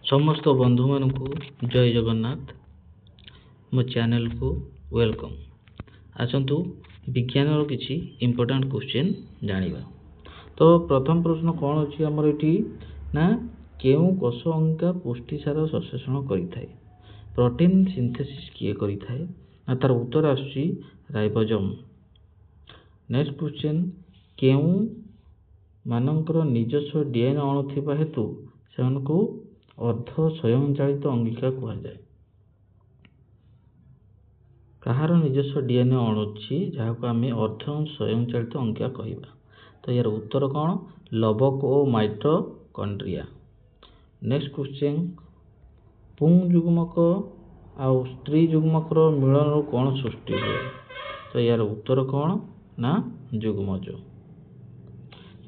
समस्त बंधु मानू जय जगन्नाथ मो चैनल को वेलकम। आसतु विज्ञान किसी इंपोर्टेंट क्वेश्चन जानिबा। तो प्रथम प्रश्न कौन अच्छी आमर ये ना केउ कोष अंगा पुष्टिसार संश्लेषण करिथाए प्रोटीन सिंथेसिस किए करिथाए ना तार उत्तर आसुची राइबोसोम। नेक्स्ट क्वेश्चन केउ मानकर निजस्व डीएनए अणु थिबा हेतु सेमानकु अर्ध स्वयंचालित अंगिका कहा जाए। कहार निजस्व डीएनए अणु अच्छी जहाँ को आम अर्ध स्वयंचालित अंगिका कहवा। तो यार उत्तर कौन लबक और माइटोकॉन्ड्रिया। नेक्स्ट क्वेश्चन पुंग युग्मक आउ स्त्री युग्मक मिलन कौन सृष्टि हुए। तो यार उत्तर कौन ना युग्मज।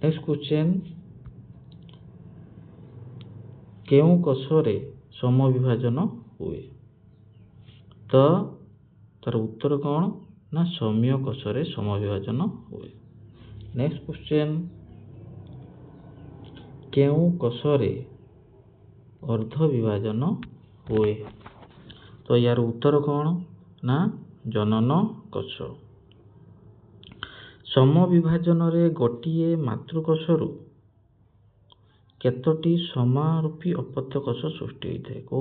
नेक्स्ट क्वेश्चन केउ कोषरे समविभाजन हुए। तो तार उत्तर कौन ना सौम्य कोषरे समविभाजन हुए। नेक्स्ट क्वेश्चन केउ कोषरे अर्ध विभाजन हुए। तो यार उत्तर कौन ना जनन कोष। समविभाजन रे गोटिए मातृकोषरु केतोटी समारूपी अपत्य कोष सृष्टि होता है। को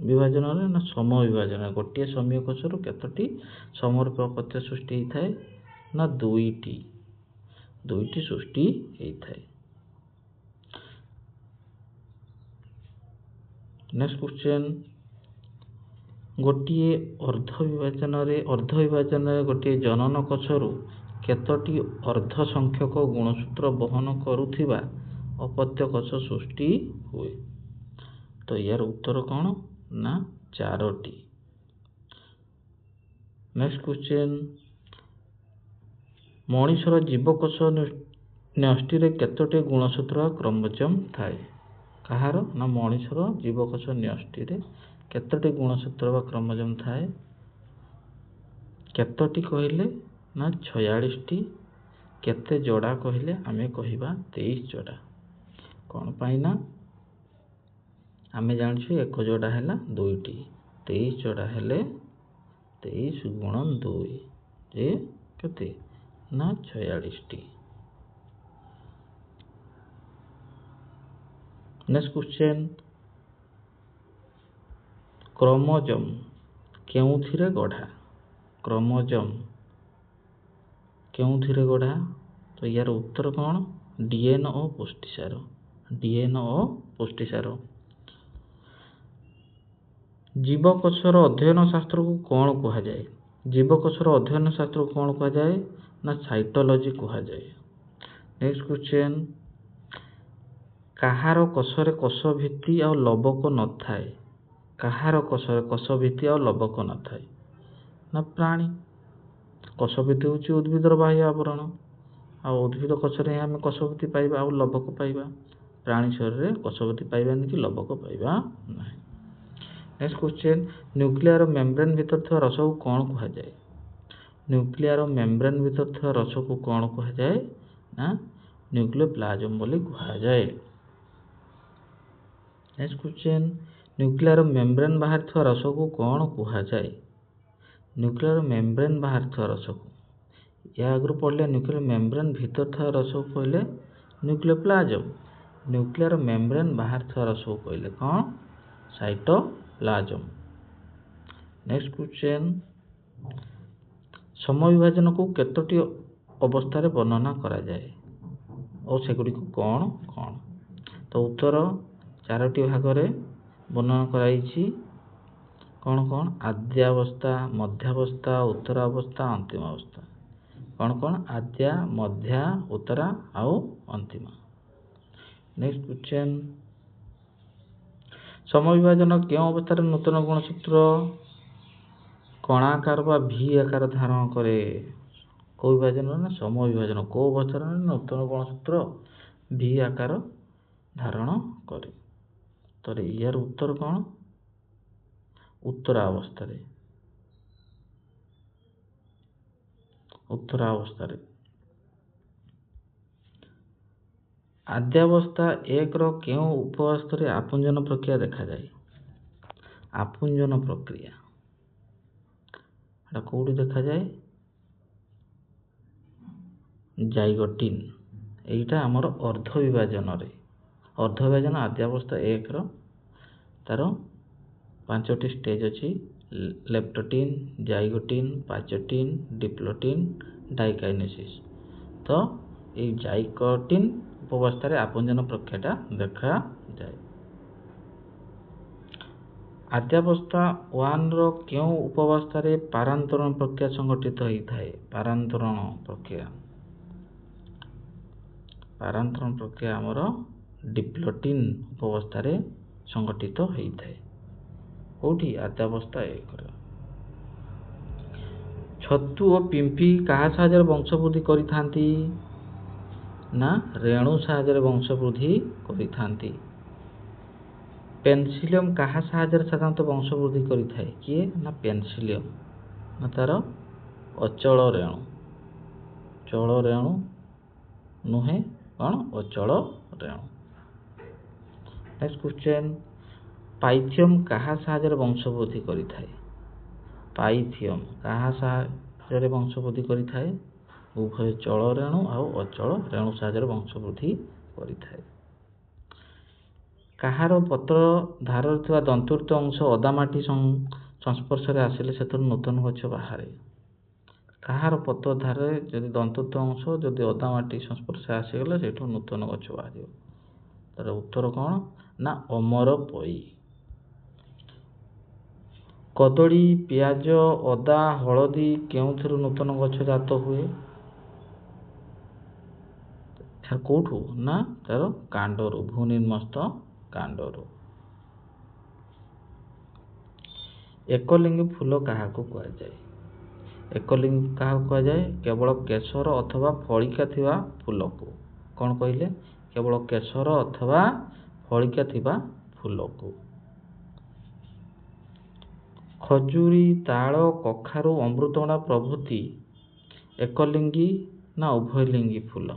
विभाजन रे ना सम विभाजन गोटे सौम्य कोषरु केतोटी समारूपी अपत्य सृष्टि होता है ना दुईटी सृष्टि होता है। नेक्स्ट क्वेश्चन गोटे अर्ध विभाजन रे गोटे जनन कोषरु केतोटी अर्ध संख्यक गुणसूत्र बहन करुथिबा अपत्य कोष सृष्टि हुए। तो यार उत्तर कौन ना 4टी। नेक्स्ट क्वेश्चन मनुष्यर जीवकोष न्यष्टि रे केतोटी गुणसूत्र क्रोमोसोम थाए। कहार ना मनुष्यर जीवकोष न्यष्टि रे केतोटी गुणसूत्र व क्रोमोसोम थाए। केतोटी कहले ना 46टी। केते जोड़ा कहले आमे कहिबा 23 जोड़ा। कौन पाइना आमे जानछु एक जोड़ा हैला 2टी 23 जोड़ा हेले 23 गुणन 2 जे केते ना 46टी। नेक्स्ट क्वेश्चन क्रोमोसोम केउथिरे गढ़ा। क्रोमोसोम केउथिरे गढ़ा। तो यार उत्तर कौन डीएनए और पुष्टिसार। डीएनए और पुष्टिसार। जीवकोषर अध्ययन शास्त्र को कौन कहा जाए। जीवकोषर अध्ययन शास्त्र को कौन कहा जाए ना साइटोलॉजी कहा जाए। नेक्स्ट क्वेश्चन कहार कोषरे कोष भित्ति और लबक न थाए। कहार कोषरे कोष भित्ति और लबक न थाए ना प्राणी। कोष भित्ति होची उद्भिदर बाह्य आवरण आ उद्भिद कोषरे आम कोष भित्ति पाइबा और लबक पाइबा। प्राणी शरीर में कोष भित्ति पाइबानी कि लबक पाइबा नहीं। नेक्स्ट क्वेश्चन न्यूक्लियर मेम्ब्रेन भीतर थवा रस को कौन कहा जाए। न्यूक्लियर मेम्ब्रेन भीतर थवा रस को कौन कहा जाए ना न्यूक्लियोप्लाज्म बोली कहा जाए। नेक्स्ट क्वेश्चन न्यूक्लियर मेम्ब्रेन बाहर थवा रस को कौन कहा जाए। न्यूक्लियर मेम्ब्रेन बाहर थवा रस को या आगु पढ़ले न्यूक्लियर मेम्ब्रेन भीतर थवा रस को कहले न्यूक्लियोप्लाज्म। न्यूक्लियर मेम्ब्रेन बाहर थवा रस को कहले कौन साइटोप्लाज्म। नेक्स्ट क्वेश्चन समविभाजन को केतोटी अवस्था रे वर्णना करा जाए और सेगुडी को कौन कौन। तो उत्तर 4टी भाग रे वर्णना कराइछि। कौन कौन आद्यावस्था मध्यावस्था उत्तरावस्था अंतिम अवस्था। कौन कौन आद्या मध्या उत्तरा आउ अंतिम। नेक्स्ट क्वेश्चन समविभाजन क्यों अवस्था नूतन गुणसूत्र कणाकार बा भी आकार धारण करे। को विभाजन ना समविभाजन को अवस्था नूतन गुणसूत्र भी आकार धारण करे। तो यार उत्तर कौन उत्तरावस्था। ଆଦ୍ୟାବସ୍ଥା 1ର କେଉଁ ଉପାବସ୍ଥାରେ ଆପୁଞ୍ଜନ ପ୍ରକ୍ରିୟା ଦେଖାଯାଏ? ଆପୁଞ୍ଜନ ପ୍ରକ୍ରିୟା ଏଟା କୋଉଠି ଦେଖାଯାଏ? ଜାଇଗୋଟିନ୍। ଏଇଟା ଆମର ଅର୍ଦ୍ଧ ବିଭାଜନରେ। ଅର୍ଦ୍ଧ ବିଭାଜନ ଆଦ୍ୟାବସ୍ଥା 1ର ତାର 5ଟି ଷ୍ଟେଜ ଅଛି। ଲେପ୍ଟୋଟିନ୍, ଜାଇଗୋଟିନ୍, ପାଇଚୋଟିନ୍, ଡିପ୍ଲୋଟିନ୍, ଡାଇକାଇନେସିସ୍। ତ এই ଜାଇଗୋଟିନ୍ ଉପାବସ୍ଥାରେ ଆପୁଞ୍ଜନ ପ୍ରକ୍ରିୟାଟା ଦେଖାଯାଏ। ଆଦ୍ୟାବସ୍ଥା 1ର କେଉଁ ଉପାବସ୍ଥାରେ ପାରାନ୍ତରଣ ପ୍ରକ୍ରିୟା ସଂଘଟିତ ହୋଇଥାଏ? ପାରାନ୍ତରଣ ପ୍ରକ୍ରିୟା ଆମର ଡିପ୍ଲୋଟିନ୍ ଉପାବସ୍ଥାରେ ସଂଘଟିତ ହୋଇଥାଏ। କୋଉଠି? ଆଦ୍ୟାବସ୍ଥା 1ରେ। ଛତୁ ଓ ପିମ୍ପି କାହା ସାହାଯ୍ୟରେ ବଂଶବୃଦ୍ଧି କରିଥାନ୍ତି? ନା ରେଣୁ ସାହାଯ୍ୟରେ ବଂଶବୃଦ୍ଧି କରିଥାନ୍ତି। ପେନିସିଲିୟମ୍ କାହା ସାହାଯ୍ୟରେ ସାଧାରଣତଃ ବଂଶବୃଦ୍ଧି କରିଥାଏ? କିଏ? ନା ପେନିସିଲିୟମ୍। ନା ତାର ଅଚଳ ରେଣୁ। ଚଳ ରେଣୁ ନୁହେଁ, କ'ଣ? ଅଚଳ ରେଣୁ। ନେକ୍ସଟ କ୍ୱେଶ୍ଚନ୍, ପାଇଥିୟମ୍ କାହା ସାହାଯ୍ୟରେ ବଂଶବୃଦ୍ଧି କରିଥାଏ? ପାଇଥିୟମ୍ କାହା ସାହାଯ୍ୟରେ ବଂଶବୃଦ୍ଧି କରିଥାଏ? ଉଭୟ ଚଳ ରେଣୁ ଆଉ ଅଚଳ ରେଣୁ ସାହାଯ୍ୟରେ ବଂଶବୃଦ୍ଧି କରିଥାଏ। କାହାର ପତ୍ର ଧାରରେ ଥିବା ଦନ୍ତୁରିତ ଅଂଶ ଓଦା ମାଟି ସଂସ୍ପର୍ଶରେ ଆସିଲେ ସେଥିରୁ ନୂତନ ଗଛ ବାହାରେ? କାହାର ପତ୍ର ଧାରରେ ଯଦି ଦନ୍ତୁରିତ ଅଂଶ ଯଦି ଓଦା ମାଟି ସଂସ୍ପର୍ଶରେ ଆସିଗଲେ ସେଇଠୁ ନୂତନ ଗଛ ବାହାରିବ। ତାର ଉତ୍ତର କ'ଣ? ନା ଅମର ପୋଇ। କଦଳୀ, ପିଆଜ, ଅଦା, ହଳଦୀ କେଉଁଥିରୁ ନୂତନ ଗଛ ଜାତ ହୁଏ? କୋଉଠୁ? ନା ତାର କାଣ୍ଡରୁ, ଭୂନିର୍ମସ୍ତ କାଣ୍ଡରୁ। ଏକଲିଙ୍ଗୀ ଫୁଲ କାହାକୁ କୁହାଯାଏ? ଏକଲିଙ୍ଗୀ କାହାକୁ କୁହାଯାଏ? କେବଳ କେଶର ଅଥବା ଫଳିକା ଥିବା ଫୁଲକୁ। କ'ଣ କହିଲେ? କେବଳ କେଶର ଅଥବା ଫଳିକା ଥିବା ଫୁଲକୁ। ଖଜୁରୀ, ତାଳ, କଖାରୁ, ଅମୃତଭଣ୍ଡା ପ୍ରଭୃତି ଏକଲିଙ୍ଗୀ ନା ଉଭୟଲିଙ୍ଗୀ ଫୁଲ?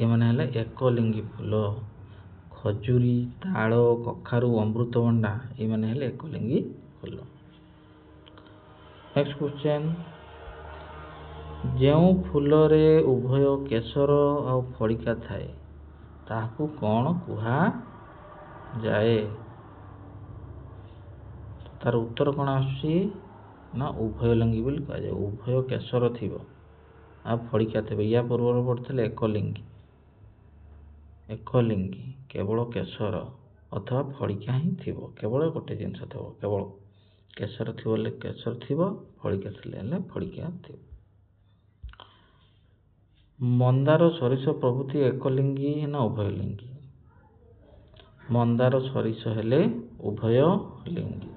ଏମାନେ ହେଲେ ଏକଲିଙ୍ଗୀ ଫୁଲ। ଖଜୁରୀ, ତାଳ, କଖାରୁ, ଅମୃତଭଣ୍ଡା ଏମାନେ ହେଲେ ଏକଲିଙ୍ଗୀ ଫୁଲ। ନେକ୍ସଟ କ୍ୱେଶ୍ଚନ୍, ଯେଉଁ ଫୁଲରେ ଉଭୟ କେଶର ଆଉ ଫଳିକା ଥାଏ ତାହାକୁ କ'ଣ କୁହାଯାଏ? ତାର ଉତ୍ତର କ'ଣ ଆସୁଛି? ନା ଉଭୟଲିଙ୍ଗୀ ବୋଲି କୁହାଯାଏ। ଉଭୟ କେଶର ଥିବ ଆଉ ଫଳିକା ଥିବ। ୟା ପୂର୍ବରୁ ପଢ଼ିଥିଲେ ଏକଲିଙ୍ଗୀ। ଏକଲିଙ୍ଗୀ କେବଳ କେଶର ଅଥବା ଫଳିକା ହିଁ ଥିବ। କେବଳ ଗୋଟେ ଜିନିଷ ଥିବ। କେବଳ କେଶର ଥିବ ହେଲେ କେଶର ଥିବ, ଫଳିକା ଥିଲେ ହେଲେ ଫଳିକା ଥିବ। ମନ୍ଦାର, ସୋରିଷ ପ୍ରଭୃତି ଏକଲିଙ୍ଗୀ ନା ଉଭୟଲିଙ୍ଗୀ? ମନ୍ଦାର, ସୋରିଷ ହେଲେ ଉଭୟଲିଙ୍ଗୀ।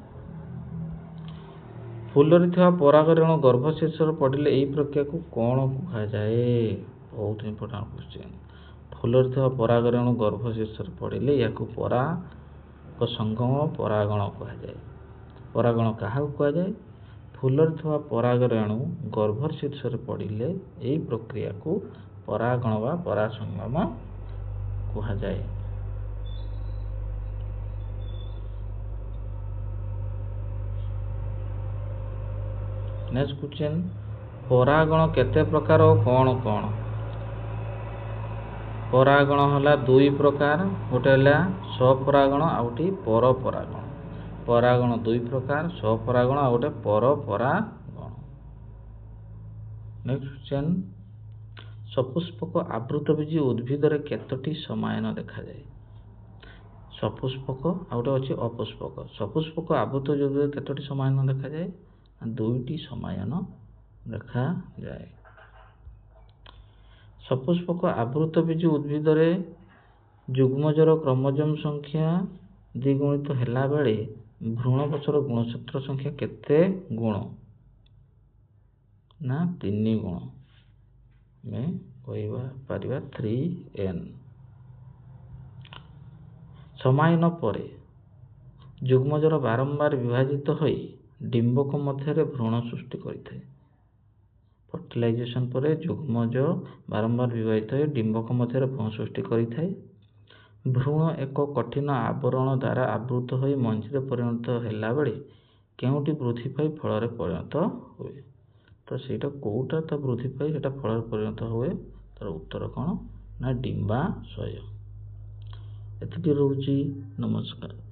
ଫୁଲରେ ଥିବା ପରାଗ ରେଣୁ ଗର୍ଭଶୀର୍ଷରେ ପଡ଼ିଲେ ଏହି ପ୍ରକ୍ରିୟାକୁ କ'ଣ କୁହାଯାଏ? ବହୁତ ଇମ୍ପୋର୍ଟାଣ୍ଟ କ୍ୱେଶ୍ଚନ୍। ଫୁଲରେ ଥିବା ପରାଗ ରେଣୁ ଗର୍ଭଶୀର୍ଷରେ ପଡ଼ିଲେ ଏହାକୁ ପରାଗ ସଙ୍ଗମ ପରାଗଣ କୁହାଯାଏ। ପରାଗଣ କାହାକୁ କୁହାଯାଏ? ଫୁଲରେ ଥିବା ପରାଗ ରେଣୁ ଗର୍ଭଶୀର୍ଷରେ ପଡ଼ିଲେ ଏହି ପ୍ରକ୍ରିୟାକୁ ପରାଗଣ ବା ପରାଗସଙ୍ଗମ କୁହାଯାଏ। ନେକ୍ସଟ କ୍ୱେଶ୍ଚନ୍, ପରାଗଣ କେତେ ପ୍ରକାର ଓ କ'ଣ କ'ଣ? ପରାଗଣ ହେଲା ଦୁଇ ପ୍ରକାର। ଗୋଟେ ହେଲା ସ୍ୱପରାଗଣ ଆଉ ଗୋଟେ ପରପରାଗଣ। ପରାଗଣ ଦୁଇ ପ୍ରକାର, ସ୍ୱପରାଗଣ ଆଉ ଗୋଟେ ପରପରାଗଣ। ନେକ୍ସଟ କ୍ୱେଶ୍ଚନ୍, ସପୁଷ୍ପକ ଆବୃତବୀଜି ଉଦ୍ଭିଦରେ କେତୋଟି ସମାୟନ ଦେଖାଯାଏ? ସପୁଷ୍ପକ ଆଉ ଗୋଟେ ଅଛି ଅପୁଷ୍ପକ। ସପୁଷ୍ପକ ଆବୃତବୀଜି ଉଦ୍ଭିଦରେ କେତୋଟି ସମାୟନ ଦେଖାଯାଏ? ଦୁଇଟି ସମାୟନ ଦେଖାଯାଏ। ସପୁଷ୍ପକ ଆବୃତବୀଜି ଉଦ୍ଭିଦରେ ଯୁଗ୍ମଜର କ୍ରୋମୋଜୋମ ସଂଖ୍ୟା ଦ୍ୱିଗୁଣିତ ହେଲା ବେଳେ ଭ୍ରୂଣକୋଷର ଗୁଣସୂତ୍ର ସଂଖ୍ୟା କେତେ ଗୁଣ? ନା 3 ଗୁଣ। ଆମେ କହିପାରିବା 3n। ସମାୟନ ପରେ ଯୁଗ୍ମଜର ବାରମ୍ବାର ବିଭାଜିତ ହୋଇ ଡିମ୍ବକ ମଧ୍ୟରେ ଭ୍ରୂଣ ସୃଷ୍ଟି କରିଥାଏ। ଫର୍ଟିଲାଇଜେସନ ପରେ ଯୁଗ୍ମଜ ବାରମ୍ବାର ବିବାହିତ ହୋଇ ଡିମ୍ବକ ମଧ୍ୟରେ ଭ୍ରୂଣ ସୃଷ୍ଟି କରିଥାଏ। ଭ୍ରୂଣ ଏକ କଠିନ ଆବରଣ ଦ୍ୱାରା ଆବୃତ ହୋଇ ମଞ୍ଜିରେ ପରିଣତ ହେଲା ବେଳେ କେଉଁଟି ବୃଦ୍ଧି ପାଇ ଫଳରେ ପରିଣତ ହୁଏ? ତ ସେଇଟା କୋଉଟା ତ ବୃଦ୍ଧି ପାଇ ସେଇଟା ଫଳରେ ପରିଣତ ହୁଏ? ତାର ଉତ୍ତର କ'ଣ ନା ଡିମ୍ବାଶୟ। ଏତିକି ରହୁଛି। ନମସ୍କାର।